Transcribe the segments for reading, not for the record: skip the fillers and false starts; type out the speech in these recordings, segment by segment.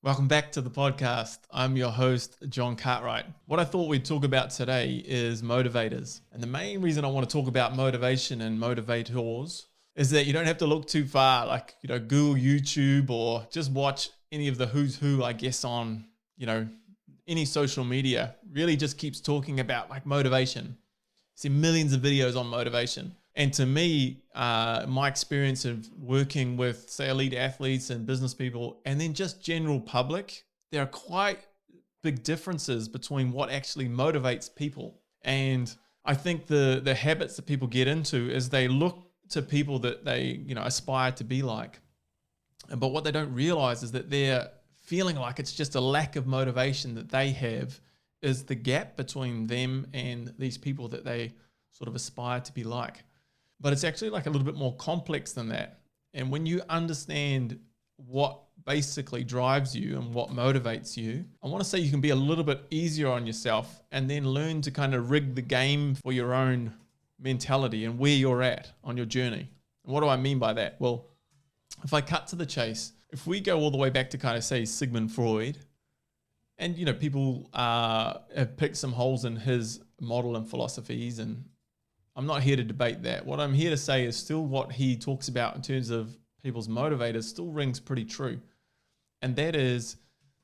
Welcome back to the podcast. I'm your host, John Cartwright. What I thought we'd talk about today is motivators. And the main reason I want to talk about motivation and motivators is that you don't have to look too far, like, Google YouTube or just watch any of the who's who, I guess, on, any social media. Really just keeps talking about like motivation. See millions of videos on motivation. And to me, my experience of working with, say, elite athletes and business people, and then just general public, there are quite big differences between what actually motivates people. And I think the habits that people get into is they look to people that they, aspire to be like. But what they don't realize is that they're feeling like it's just a lack of motivation that they have is the gap between them and these people that they sort of aspire to be like. But it's actually like a little bit more complex than that. And when you understand what basically drives you and what motivates you, I want to say you can be a little bit easier on yourself and then learn to kind of rig the game for your own mentality and where you're at on your journey. And what do I mean by that? Well, if I cut to the chase, if we go all the way back to kind of say Sigmund Freud, and people have picked some holes in his model and philosophies, and I'm not here to debate that. What I'm here to say is still what he talks about in terms of people's motivators still rings pretty true. And that is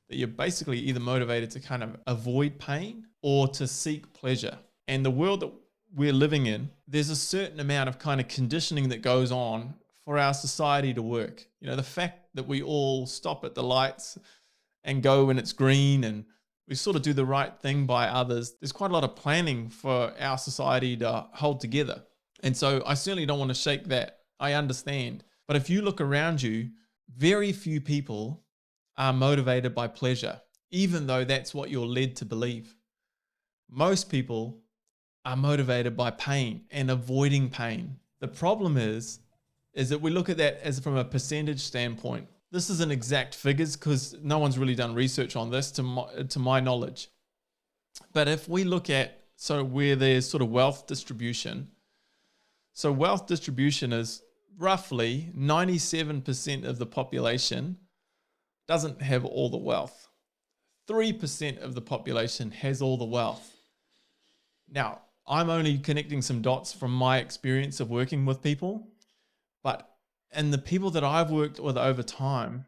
that you're basically either motivated to kind of avoid pain or to seek pleasure. And the world that we're living in, there's a certain amount of kind of conditioning that goes on for our society to work. The fact that we all stop at the lights and go when it's green and we sort of do the right thing by others. There's quite a lot of planning for our society to hold together. And so I certainly don't want to shake that. I understand. But if you look around you, very few people are motivated by pleasure, even though that's what you're led to believe. Most people are motivated by pain and avoiding pain. The problem is that we look at that as from a percentage standpoint. This isn't exact figures because no one's really done research on this to my knowledge. But if we look at where there's sort of wealth distribution, so wealth distribution is roughly 97% of the population doesn't have all the wealth. 3% of the population has all the wealth. Now, I'm only connecting some dots from my experience of working with people, and the people that I've worked with over time,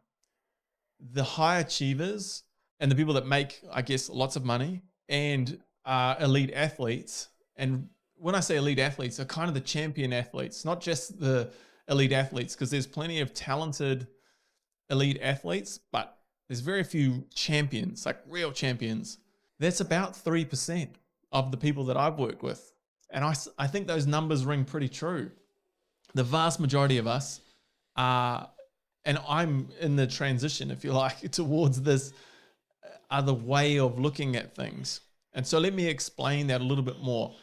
the high achievers and the people that make, I guess, lots of money and are elite athletes. And when I say elite athletes, they're kind of the champion athletes, not just the elite athletes, because there's plenty of talented elite athletes, but there's very few champions, like real champions. That's about 3% of the people that I've worked with. And I think those numbers ring pretty true. The vast majority of us and I'm in the transition, if you like, towards this other way of looking at things. And so let me explain that a little bit more.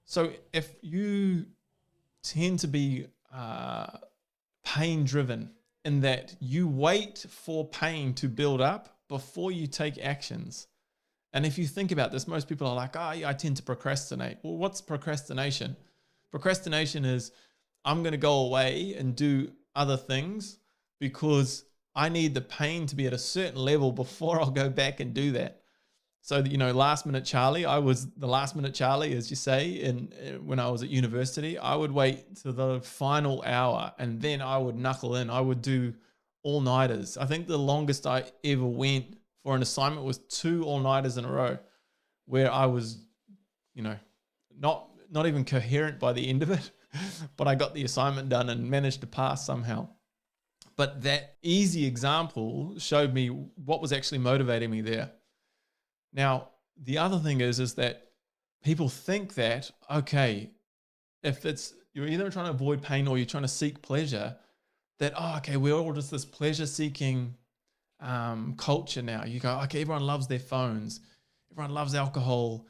So if you tend to be pain driven in that you wait for pain to build up before you take actions. And if you think about this, most people are like, I tend to procrastinate. Well, what's procrastination? Procrastination is I'm going to go away and do other things because I need the pain to be at a certain level before I'll go back and do that. So, last minute Charlie, I was the last minute Charlie, as you say, when I was at university. I would wait to the final hour and then I would knuckle in. I would do all-nighters. I think the longest I ever went for an assignment was 2 all-nighters in a row where I was, not even coherent by the end of it. But I got the assignment done and managed to pass somehow. But that easy example showed me what was actually motivating me there. Now, the other thing is that people think that, okay, if you're either trying to avoid pain or you're trying to seek pleasure, that, we're all just this pleasure-seeking culture now. You go, okay, everyone loves their phones. Everyone loves alcohol.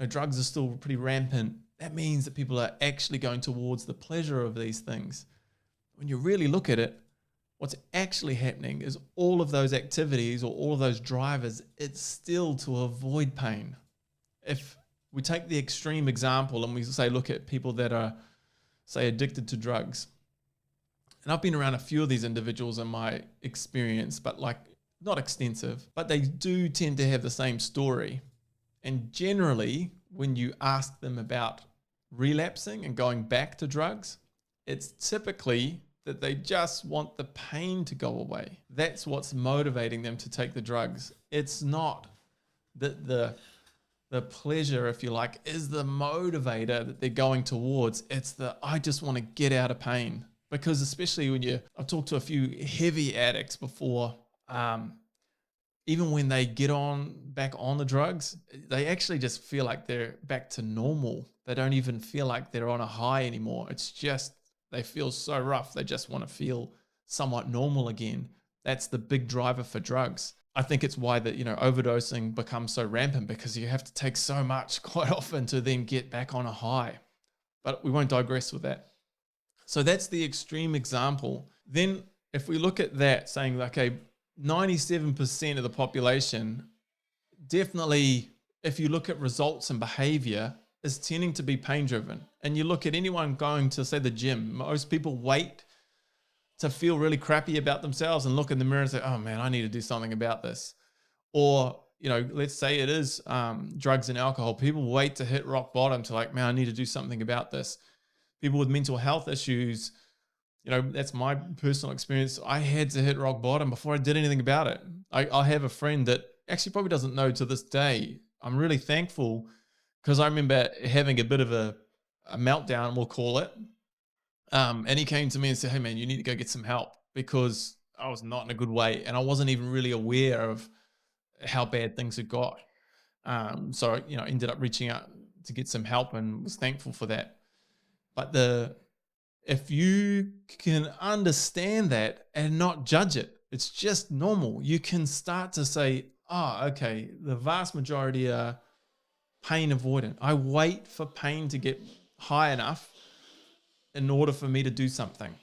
Drugs are still pretty rampant. That means that people are actually going towards the pleasure of these things. When you really look at it, what's actually happening is all of those activities or all of those drivers, it's still to avoid pain. If we take the extreme example and we say, look at people that are, say, addicted to drugs. And I've been around a few of these individuals in my experience, but like not extensive, but they do tend to have the same story. And generally, when you ask them about relapsing and going back to drugs, it's typically that they just want the pain to go away. That's what's motivating them to take the drugs. It's not that the pleasure, if you like, is the motivator that they're going towards. It's the, I just want to get out of pain. Because especially when I've talked to a few heavy addicts before, even when they get back on the drugs, they actually just feel like they're back to normal. They don't even feel like they're on a high anymore. It's just, they feel so rough. They just want to feel somewhat normal again. That's the big driver for drugs. I think it's why that, overdosing becomes so rampant, because you have to take so much quite often to then get back on a high. But we won't digress with that. So that's the extreme example. Then if we look at that, saying, okay, 97% of the population, definitely, if you look at results and behavior, is tending to be pain driven. And you look at anyone going to, say, the gym, most people wait to feel really crappy about themselves and look in the mirror and say, oh man, I need to do something about this. Or, let's say it is drugs and alcohol. People wait to hit rock bottom to like, man, I need to do something about this. People with mental health issues, that's my personal experience. I had to hit rock bottom before I did anything about it. I have a friend that actually probably doesn't know to this day. I'm really thankful, because I remember having a bit of a meltdown, we'll call it. And he came to me and said, hey man, you need to go get some help, because I was not in a good way. And I wasn't even really aware of how bad things had got. So I ended up reaching out to get some help and was thankful for that. But if you can understand that and not judge it, it's just normal. You can start to say, oh, okay, the vast majority are pain avoidant. I wait for pain to get high enough in order for me to do something.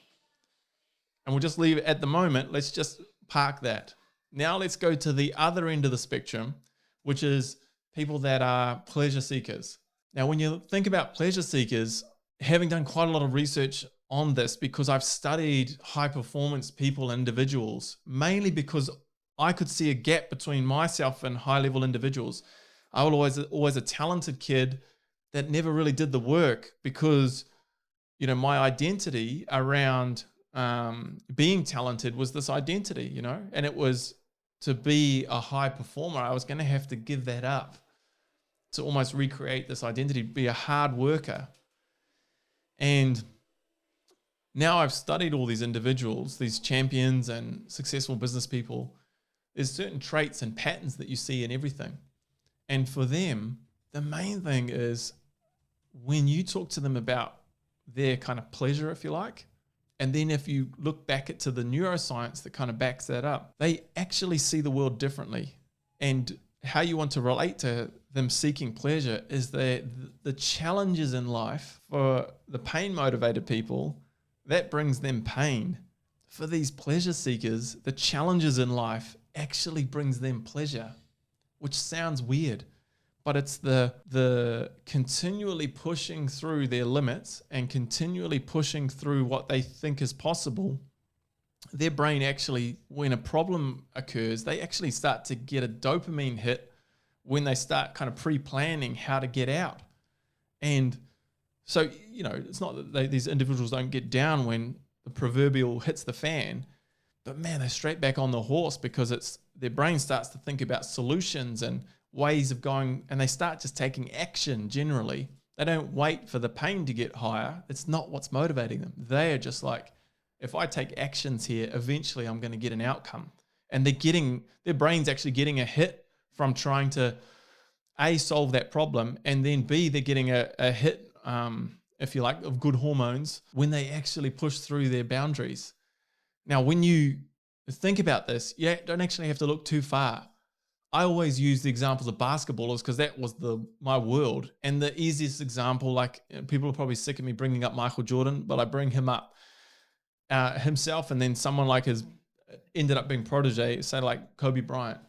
And we'll just leave it at the moment. Let's just park that. Now let's go to the other end of the spectrum, which is people that are pleasure seekers. Now, when you think about pleasure seekers, having done quite a lot of research on this, because I've studied high performance people, individuals, mainly because I could see a gap between myself and high level individuals. I was always a talented kid that never really did the work, because, my identity around being talented was this identity, and it was to be a high performer. I was going to have to give that up to almost recreate this identity, be a hard worker. And now I've studied all these individuals, these champions and successful business people. There's certain traits and patterns that you see in everything. And for them, the main thing is when you talk to them about their kind of pleasure, if you like, and then if you look back to the neuroscience that kind of backs that up, they actually see the world differently. And how you want to relate to them seeking pleasure is the challenges in life. For the pain motivated people, that brings them pain. For these pleasure seekers, the challenges in life actually brings them pleasure, which sounds weird, but it's the continually pushing through their limits and continually pushing through what they think is possible. Their brain actually, when a problem occurs, they actually start to get a dopamine hit when they start kind of pre-planning how to get out. And so, it's not that these individuals don't get down when the proverbial hits the fan, but man, they're straight back on the horse, because their brain starts to think about solutions and ways of going, and they start just taking action generally. They don't wait for the pain to get higher. It's not what's motivating them. They are just like, if I take actions here, eventually I'm going to get an outcome. And their brain's actually getting a hit from trying to A, solve that problem, and then B, they're getting a hit, if you like, of good hormones when they actually push through their boundaries. Now, when you think about this, you don't actually have to look too far. I always use the examples of basketballers because that was my world. And the easiest example, people are probably sick of me bringing up Michael Jordan, but I bring him up himself, and then someone like his ended up being protege, say like Kobe Bryant.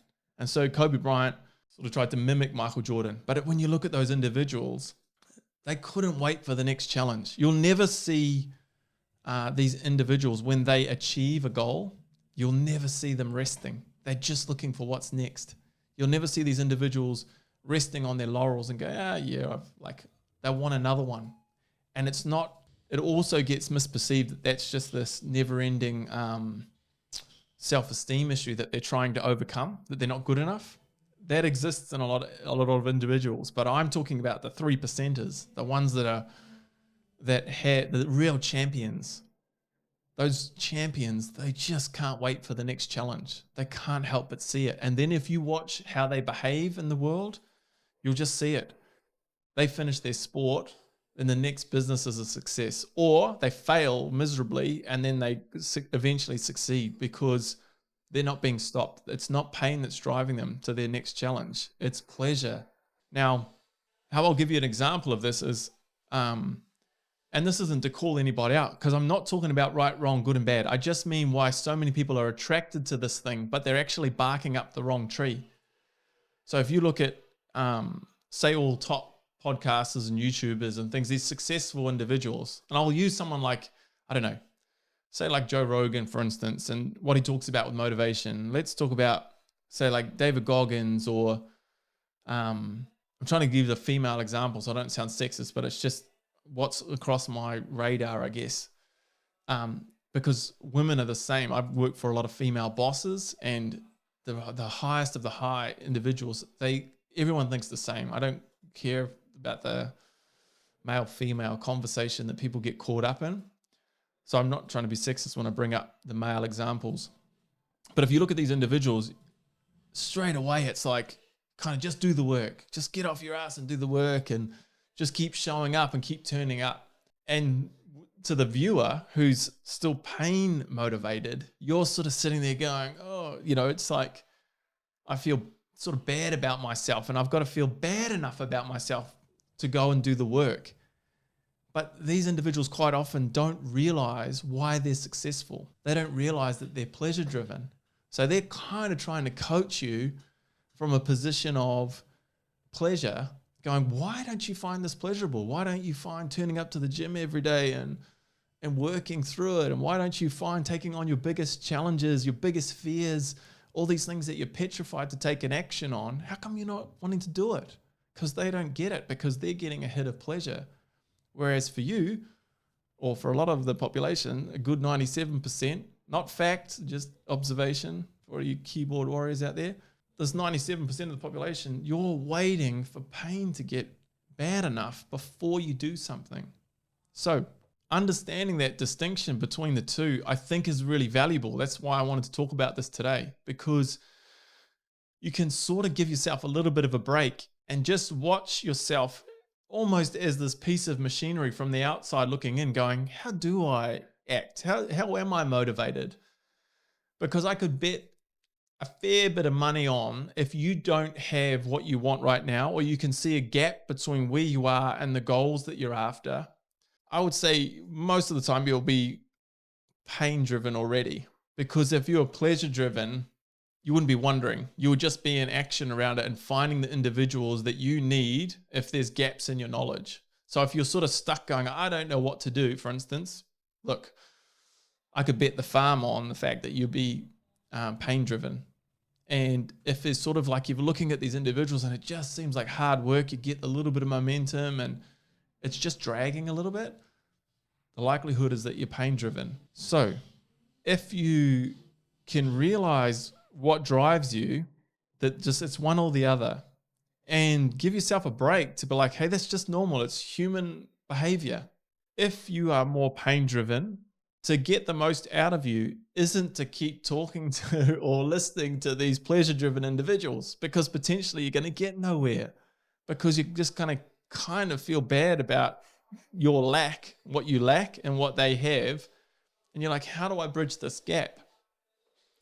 And so Kobe Bryant sort of tried to mimic Michael Jordan. But when you look at those individuals, they couldn't wait for the next challenge. You'll never see these individuals, when they achieve a goal, you'll never see them resting. They're just looking for what's next. You'll never see these individuals resting on their laurels and go, they want another one. And it also gets misperceived that that's just this never-ending self-esteem issue that they're trying to overcome, that they're not good enough. That exists in a lot of individuals, but I'm talking about the 3%ers, the ones that have the real champions. Those champions, they just can't wait for the next challenge. They can't help but see it. And then if you watch how they behave in the world, you'll just see it. They finish their sport, and the next business is a success, or they fail miserably and then they eventually succeed because they're not being stopped. It's not pain that's driving them to their next challenge. It's pleasure. Now, how I'll give you an example of this is, and this isn't to call anybody out, because I'm not talking about right, wrong, good and bad. I just mean why so many people are attracted to this thing, but they're actually barking up the wrong tree. So if you look at, say, all top podcasters and YouTubers and things, these successful individuals, and I'll use someone like, I don't know, say like Joe Rogan, for instance, and what he talks about with motivation. Let's talk about, say, like David Goggins, or I'm trying to give a female example so I don't sound sexist, but it's just what's across my radar, I guess. Because women are the same. I've worked for a lot of female bosses, and the highest of the high individuals, everyone thinks the same. I don't care about the male-female conversation that people get caught up in. So I'm not trying to be sexist when I bring up the male examples. But if you look at these individuals, straight away it's like, kind of just do the work. Just get off your ass and do the work, and just keep showing up and keep turning up. And to the viewer who's still pain motivated, you're sort of sitting there going, oh, it's like, I feel sort of bad about myself, and I've got to feel bad enough about myself to go and do the work. But these individuals quite often don't realize why they're successful. They don't realize that they're pleasure driven. So they're kind of trying to coach you from a position of pleasure, going, why don't you find this pleasurable? Why don't you find turning up to the gym every day and working through it? And why don't you find taking on your biggest challenges, your biggest fears, all these things that you're petrified to take an action on? How come you're not wanting to do it? Because they don't get it, because they're getting a hit of pleasure. Whereas for you, or for a lot of the population, a good 97%, not fact, just observation for you keyboard warriors out there, there's 97% of the population, you're waiting for pain to get bad enough before you do something. So understanding that distinction between the two, I think, is really valuable. That's why I wanted to talk about this today, because you can sort of give yourself a little bit of a break and just watch yourself almost as this piece of machinery from the outside looking in, going, how do I act? How am I motivated? Because I could bet a fair bit of money on, if you don't have what you want right now, or you can see a gap between where you are and the goals that you're after, I would say most of the time you'll be pain driven already. Because if you're pleasure driven, you wouldn't be wondering. You would just be in action around it and finding the individuals that you need if there's gaps in your knowledge. So if you're sort of stuck going, I don't know what to do, for instance, look, I could bet the farm on the fact that you'll be pain driven. And if it's sort of like you're looking at these individuals and it just seems like hard work, you get a little bit of momentum and it's just dragging a little bit, the likelihood is that you're pain driven. So if you can realize what drives you, that just it's one or the other, and give yourself a break to be like, hey, that's just normal. It's human behavior. If you are more pain driven, to get the most out of you isn't to keep talking to or listening to these pleasure driven individuals, because potentially you're going to get nowhere, because you're just going to kind of feel bad about your lack, what you lack and what they have. And you're like, how do I bridge this gap?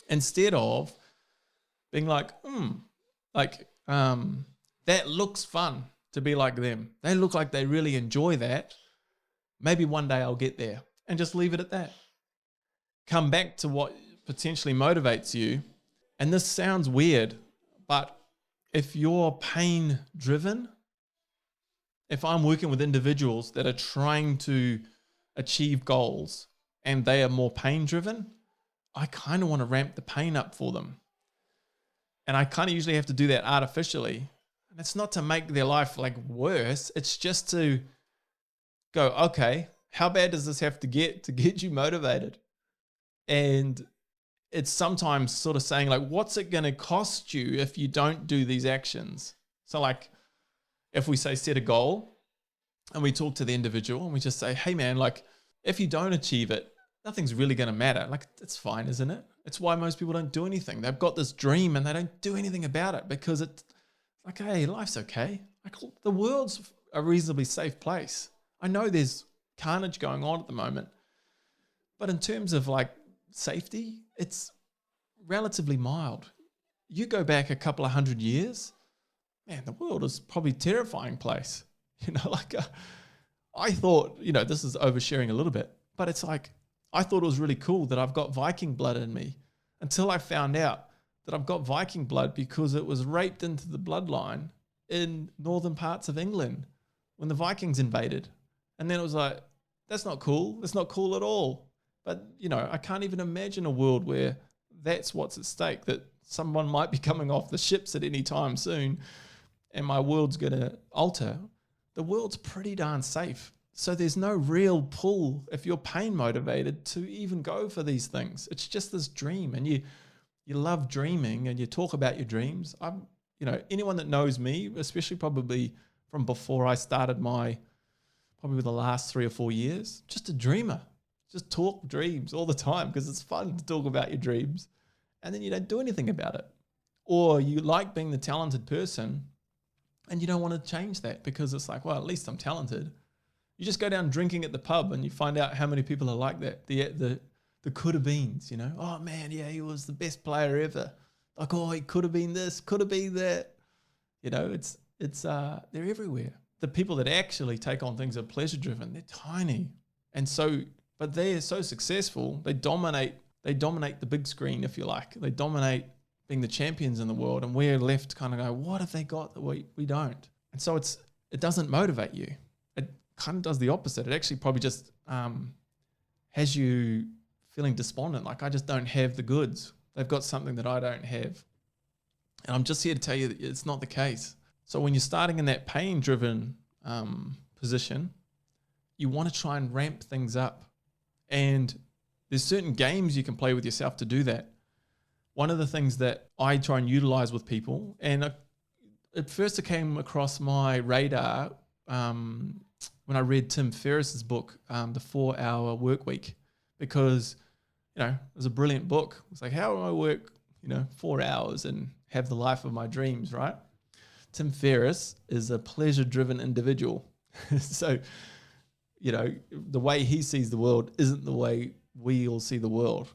Instead of being like, that looks fun to be like them. They look like they really enjoy that. Maybe one day I'll get there, and just leave it at that. Come back to what potentially motivates you. And this sounds weird, but if you're pain driven, if I'm working with individuals that are trying to achieve goals and they are more pain driven, I kind of want to ramp the pain up for them. And I kind of usually have to do that artificially. And it's not to make their life like worse. It's just to go, okay, how bad does this have to get you motivated? And it's sometimes sort of saying like, what's it going to cost you if you don't do these actions? So like if we say set a goal and we talk to the individual and we just say, hey man, like if you don't achieve it, nothing's really going to matter. Like it's fine, isn't it? It's why most people don't do anything. They've got this dream and they don't do anything about it because it's like, hey, life's okay. Like the world's a reasonably safe place. I know there's carnage going on at the moment, but in terms of like safety, it's relatively mild. You go back a couple of 100 years, man, the world is probably a terrifying place. I thought, this is oversharing a little bit, but it's like, I thought it was really cool that I've got Viking blood in me until I found out that I've got Viking blood because it was raped into the bloodline in northern parts of England when the Vikings invaded. And then it was like, that's not cool. That's not cool at all. But, I can't even imagine a world where that's what's at stake, that someone might be coming off the ships at any time soon and my world's going to alter. The world's pretty darn safe. So there's no real pull if you're pain motivated to even go for these things. It's just this dream, and you love dreaming and you talk about your dreams. Anyone that knows me, especially probably from before I started probably the last 3 or 4 years, just a dreamer. Just talk dreams all the time because it's fun to talk about your dreams, and then you don't do anything about it. Or you like being the talented person and you don't want to change that because it's like, well, at least I'm talented. You just go down drinking at the pub and you find out how many people are like that. The could have beens, Oh man, yeah, he was the best player ever. Like, oh, he could have been this, could have been that. They're everywhere. The people that actually take on things that are pleasure driven, they're tiny. But they're so successful, they dominate the big screen, if you like. They dominate being the champions in the world, and we're left kind of go, what have they got that we don't? And so it doesn't motivate you. It kind of does the opposite. It actually probably just has you feeling despondent, like I just don't have the goods. They've got something that I don't have. And I'm just here to tell you that it's not the case. So when you're starting in that pain-driven position, you want to try and ramp things up. And there's certain games you can play with yourself to do that. One of the things that I try and utilize with people, and at first it came across my radar when I read Tim Ferriss's book, The 4-Hour Work Week, because, it was a brilliant book. It's like, how do I work, 4 hours and have the life of my dreams, right? Tim Ferriss is a pleasure-driven individual. So, the way he sees the world isn't the way we all see the world.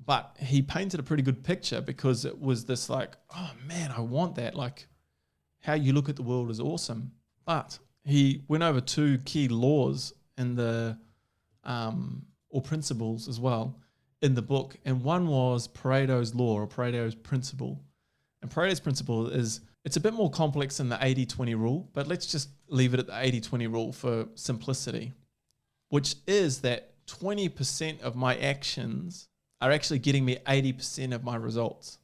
But he painted a pretty good picture because it was this like, oh man, I want that. Like how you look at the world is awesome. But he went over 2 key laws in or principles as well in the book. And one was Pareto's law or Pareto's principle. And Pareto's principle it's a bit more complex than the 80-20 rule, but let's just leave it at the 80-20 rule for simplicity, which is that 20% of my actions are actually getting me 80% of my results.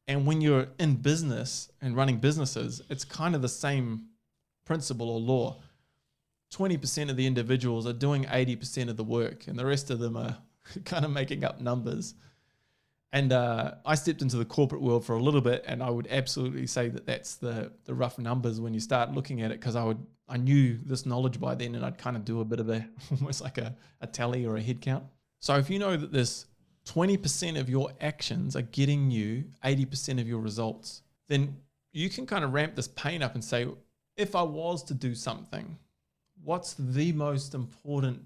And when you're in business and running businesses, it's kind of the same principle or law. 20% of the individuals are doing 80% of the work, and the rest of them are kind of making up numbers. And I stepped into the corporate world for a little bit, and I would absolutely say that that's the rough numbers when you start looking at it, because I knew this knowledge by then, and I'd kind of do a bit of almost like a tally or a head count. So if you know that this 20% of your actions are getting you 80% of your results, then you can kind of ramp this pain up and say, if I was to do something, what's the most important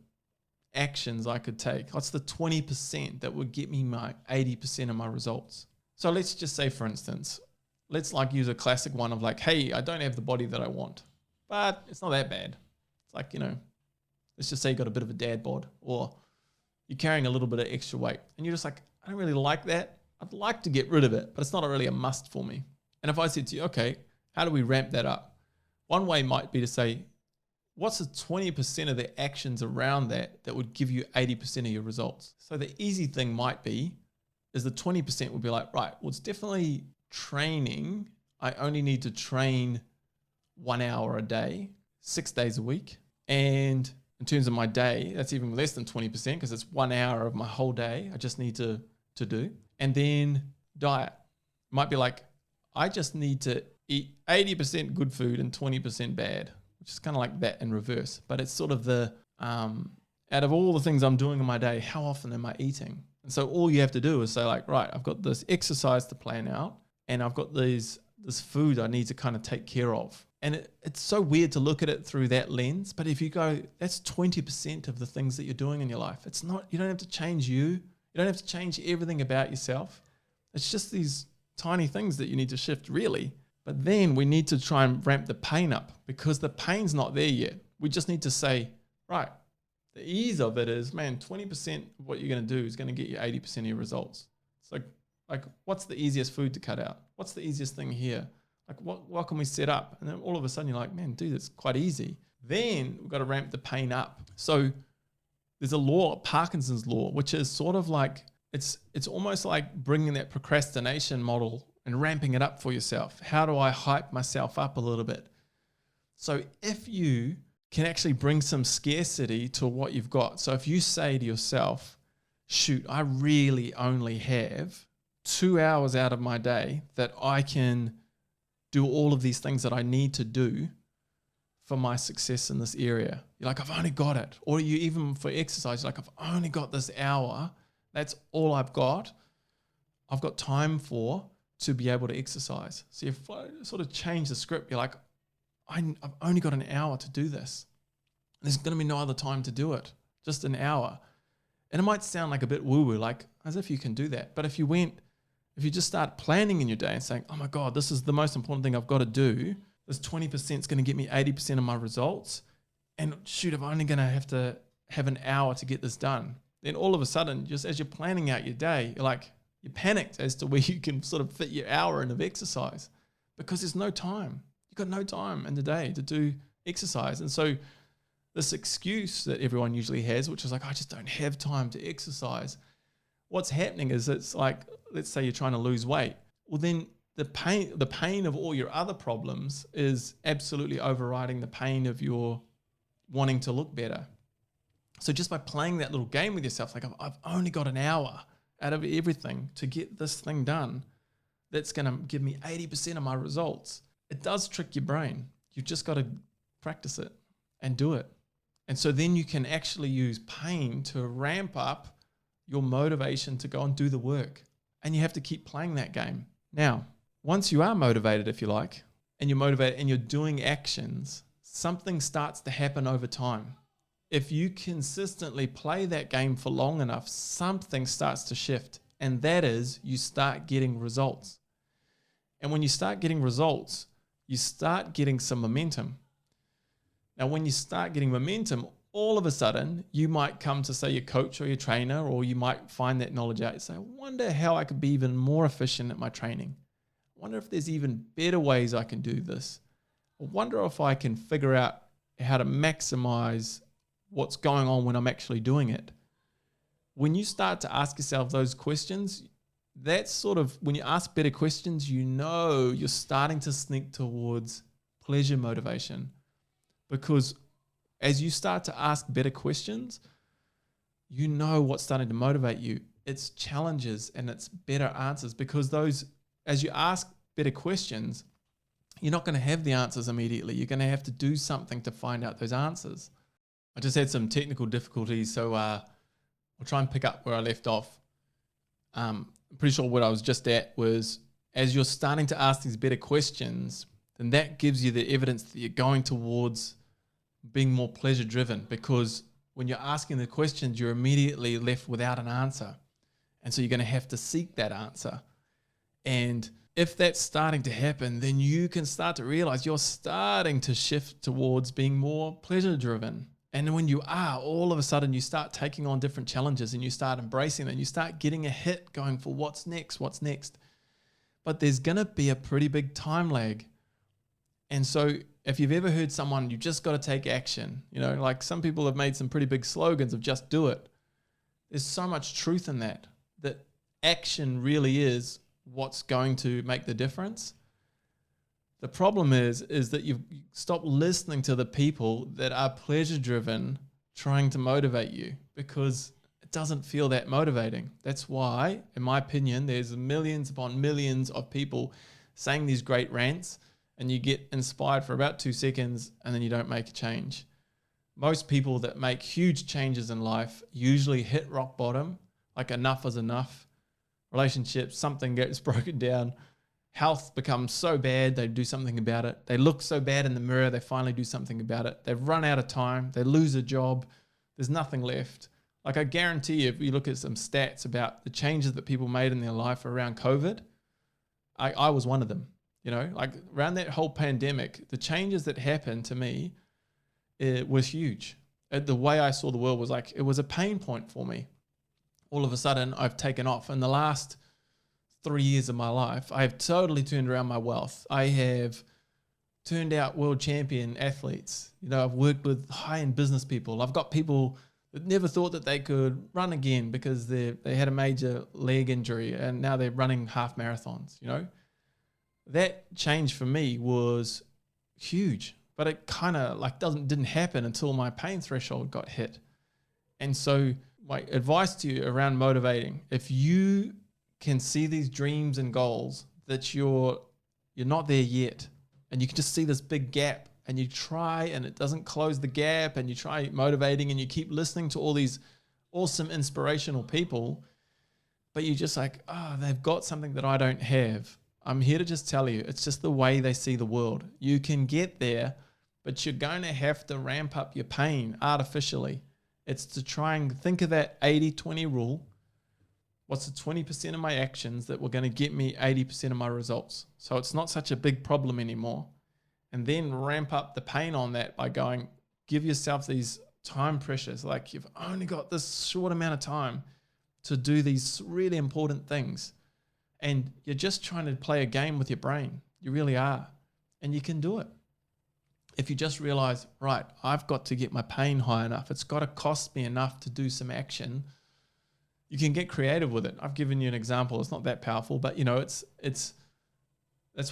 actions I could take? What's the 20% that would get me my 80% of my results? So let's just say, for instance, let's like use a classic one of like, hey, I don't have the body that I want, but it's not that bad. It's like, let's just say you got a bit of a dad bod, or you're carrying a little bit of extra weight and you're just like, I don't really like that. I'd like to get rid of it, but it's not really a must for me. And if I said to you, okay, how do we ramp that up? One way might be to say, what's the 20% of the actions around that would give you 80% of your results? So the easy thing might be, is the 20% would be like, right, well, it's definitely training, I only need to train 1 hour a day, 6 days a week. And in terms of my day, that's even less than 20% because it's 1 hour of my whole day I just need to do. And then diet might be like, I just need to eat 80% good food and 20% bad, which is kind of like that in reverse. But it's sort of the, out of all the things I'm doing in my day, how often am I eating? And so all you have to do is say like, right, I've got this exercise to plan out and I've got this food I need to kind of take care of. And it's so weird to look at it through that lens. But if you go, that's 20% of the things that you're doing in your life. It's not, you don't have to change you. You don't have to change everything about yourself. It's just these tiny things that you need to shift really. But then we need to try and ramp the pain up because the pain's not there yet. We just need to say, right, the ease of it is, man, 20% of what you're going to do is going to get you 80% of your results. So like, what's the easiest food to cut out? What's the easiest thing here? Like, what can we set up? And then all of a sudden you're like, man, dude, it's quite easy. Then we've got to ramp the pain up. So there's a law, Parkinson's law, which is sort of like, it's almost like bringing that procrastination model and ramping it up for yourself. How do I hype myself up a little bit? So if you can actually bring some scarcity to what you've got. So if you say to yourself, shoot, I really only have 2 hours out of my day that I can do all of these things that I need to do for my success in this area. You're like, I've only got it. Or you even for exercise, you're like, I've only got this hour. That's all I've got. I've got time for to be able to exercise. So you sort of change the script. You're like, I've only got an hour to do this. There's going to be no other time to do it. Just an hour. And it might sound like a bit woo-woo, like as if you can do that. But if you just start planning in your day and saying, oh my God, this is the most important thing I've got to do. This 20% is going to get me 80% of my results. And shoot, I'm only going to have an hour to get this done. Then all of a sudden, just as you're planning out your day, you're panicked as to where you can sort of fit your hour in of exercise because there's no time. You've got no time in the day to do exercise. And so this excuse that everyone usually has, which is like, I just don't have time to exercise. What's happening is it's like, let's say you're trying to lose weight. Well, then the pain of all your other problems is absolutely overriding the pain of your wanting to look better. So just by playing that little game with yourself, like I've only got an hour out of everything to get this thing done, that's going to give me 80% of my results. It does trick your brain. You've just got to practice it and do it. And so then you can actually use pain to ramp up your motivation to go and do the work. And you have to keep playing that game. Now, once you are motivated, if you like, and you're motivated and you're doing actions, something starts to happen over time. If you consistently play that game for long enough, something starts to shift. And that is, you start getting results. And when you start getting results, you start getting some momentum. Now, when you start getting momentum, all of a sudden, you might come to, say, your coach or your trainer, or you might find that knowledge out and say, I wonder how I could be even more efficient at my training. I wonder if there's even better ways I can do this. I wonder if I can figure out how to maximize what's going on when I'm actually doing it. When you start to ask yourself those questions, that's sort of, when you ask better questions, you know you're starting to sneak towards pleasure motivation. Because as you start to ask better questions, you know what's starting to motivate you. It's challenges and it's better answers, because those, as you ask better questions, you're not going to have the answers immediately. You're going to have to do something to find out those answers. I just had some technical difficulties, so I'll try and pick up where I left off. I'm pretty sure what I was just at was, as you're starting to ask these better questions, then that gives you the evidence that you're going towards being more pleasure driven, because when you're asking the questions, you're immediately left without an answer. And so you're going to have to seek that answer. And if that's starting to happen, then you can start to realize you're starting to shift towards being more pleasure driven. And when you are, all of a sudden you start taking on different challenges and you start embracing them and you start getting a hit going for what's next. But there's going to be a pretty big time lag. And so if you've ever heard someone, you just got to take action, like some people have made some pretty big slogans of just do it. There's so much truth in that action really is what's going to make the difference. The problem is that you stop listening to the people that are pleasure driven trying to motivate you, because it doesn't feel that motivating. That's why, in my opinion, there's millions upon millions of people saying these great rants, and you get inspired for about 2 seconds and then you don't make a change. Most people that make huge changes in life usually hit rock bottom, like enough is enough. Relationships, something gets broken down. Health becomes so bad, they do something about it. They look so bad in the mirror, they finally do something about it. They've run out of time, they lose a job, there's nothing left. Like, I guarantee you, if you look at some stats about the changes that people made in their life around COVID, I was one of them. You know, like around that whole pandemic, the changes that happened to me, it was huge. The way I saw the world was like, it was a pain point for me. All of a sudden, I've taken off. In the last 3 years of my life, I have totally turned around my wealth. I have turned out world champion athletes. You know, I've worked with high-end business people. I've got people that never thought that they could run again because they had a major leg injury, and now they're running half marathons, you know. That change for me was huge, but it kind of like didn't happen until my pain threshold got hit. And so my advice to you around motivating, if you can see these dreams and goals that you're not there yet, and you can just see this big gap, and you try and it doesn't close the gap, and you try motivating and you keep listening to all these awesome inspirational people, but you just like, they've got something that I don't have. I'm here to just tell you, it's just the way they see the world. You can get there, but you're going to have to ramp up your pain artificially. It's to try and think of that 80-20 rule. What's the 20% of my actions that were going to get me 80% of my results? So it's not such a big problem anymore. And then ramp up the pain on that by going, give yourself these time pressures. Like, you've only got this short amount of time to do these really important things. And you're just trying to play a game with your brain. You really are. And you can do it. If you just realize, right, I've got to get my pain high enough. It's got to cost me enough to do some action. You can get creative with it. I've given you an example. It's not that powerful, but you know, that's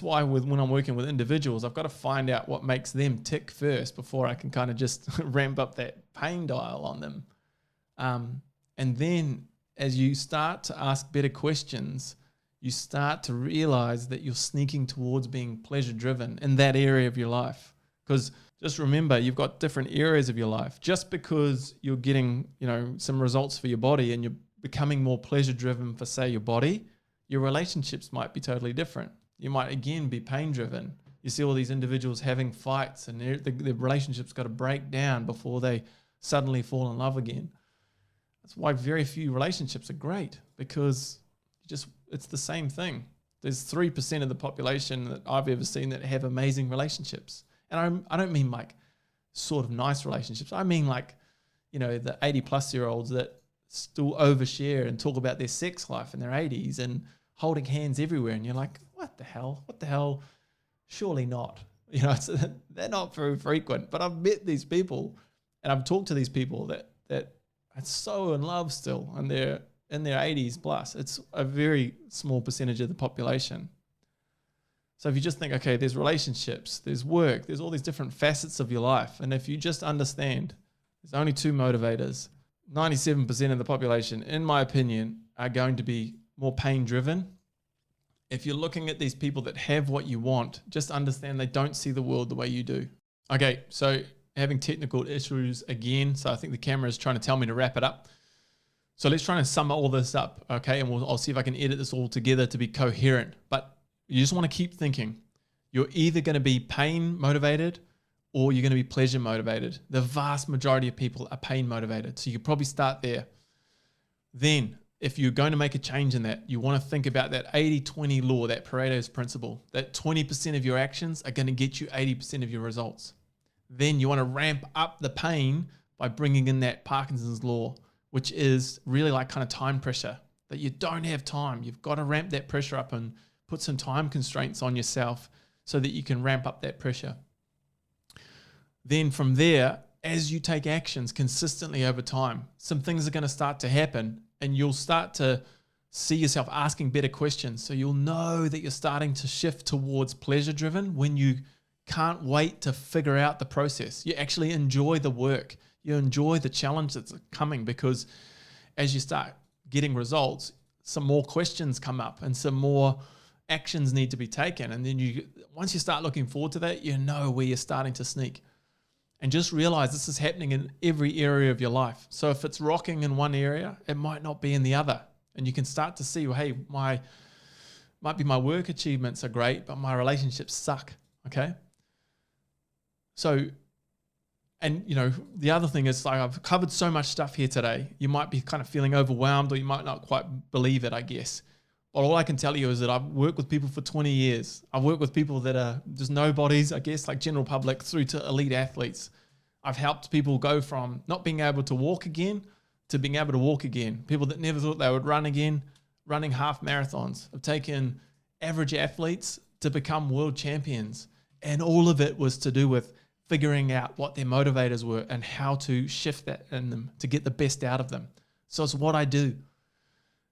why when I'm working with individuals, I've got to find out what makes them tick first before I can kind of just ramp up that pain dial on them. And then as you start to ask better questions, you start to realize that you're sneaking towards being pleasure driven in that area of your life. Because just remember, you've got different areas of your life. Just because you're getting, you know, some results for your body and you're becoming more pleasure driven for, say, your body, your relationships might be totally different. You might again be pain driven. You see all these individuals having fights and their relationship's got to break down before they suddenly fall in love again. That's why very few relationships are great, because it's the same thing. There's 3% of the population that I've ever seen that have amazing relationships. And I don't mean like sort of nice relationships. I mean like, you know, the 80-plus-year-olds that still overshare and talk about their sex life in their 80s and holding hands everywhere. And you're like, what the hell? What the hell? Surely not. You know, they're not very frequent. But I've met these people and I've talked to these people that are so in love still, and they're in their 80s plus. It's a very small percentage of the population. So if you just think, okay, there's relationships, there's work, there's all these different facets of your life. And if you just understand, there's only 2 motivators. 97% of the population, in my opinion, are going to be more pain driven. If you're looking at these people that have what you want, just understand they don't see the world the way you do. Okay, so having technical issues again. So I think the camera is trying to tell me to wrap it up. So let's try and sum all this up, okay? And I'll see if I can edit this all together to be coherent. But you just want to keep thinking. You're either going to be pain motivated or you're going to be pleasure motivated. The vast majority of people are pain motivated. So you could probably start there. Then if you're going to make a change in that, you want to think about that 80-20 law, that Pareto's principle, that 20% of your actions are going to get you 80% of your results. Then you want to ramp up the pain by bringing in that Parkinson's law, which is really like kind of time pressure, that you don't have time. You've got to ramp that pressure up and put some time constraints on yourself so that you can ramp up that pressure. Then from there, as you take actions consistently over time, some things are going to start to happen and you'll start to see yourself asking better questions. So you'll know that you're starting to shift towards pleasure-driven when you can't wait to figure out the process. You actually enjoy the work. You enjoy the challenge that's coming, because as you start getting results, some more questions come up and some more actions need to be taken. And then once you start looking forward to that, you know where you're starting to sneak. And just realize this is happening in every area of your life. So if it's rocking in one area, it might not be in the other. And you can start to see, well, hey, my work achievements are great, but my relationships suck. Okay. So, and the other thing is, like, I've covered so much stuff here today. You might be kind of feeling overwhelmed, or you might not quite believe it, I guess. But all I can tell you is that I've worked with people for 20 years. I've worked with people that are just nobodies, I guess, like general public, through to elite athletes. I've helped people go from not being able to walk again to being able to walk again. People that never thought they would run again, running half marathons. I've taken average athletes to become world champions. And all of it was to do with figuring out what their motivators were and how to shift that in them to get the best out of them. So it's what I do.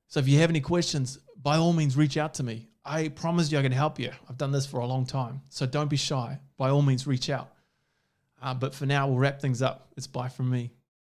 So if you have any questions, by all means, reach out to me. I promise you I can help you. I've done this for a long time. So don't be shy. By all means, reach out. But for now, we'll wrap things up. It's bye from me.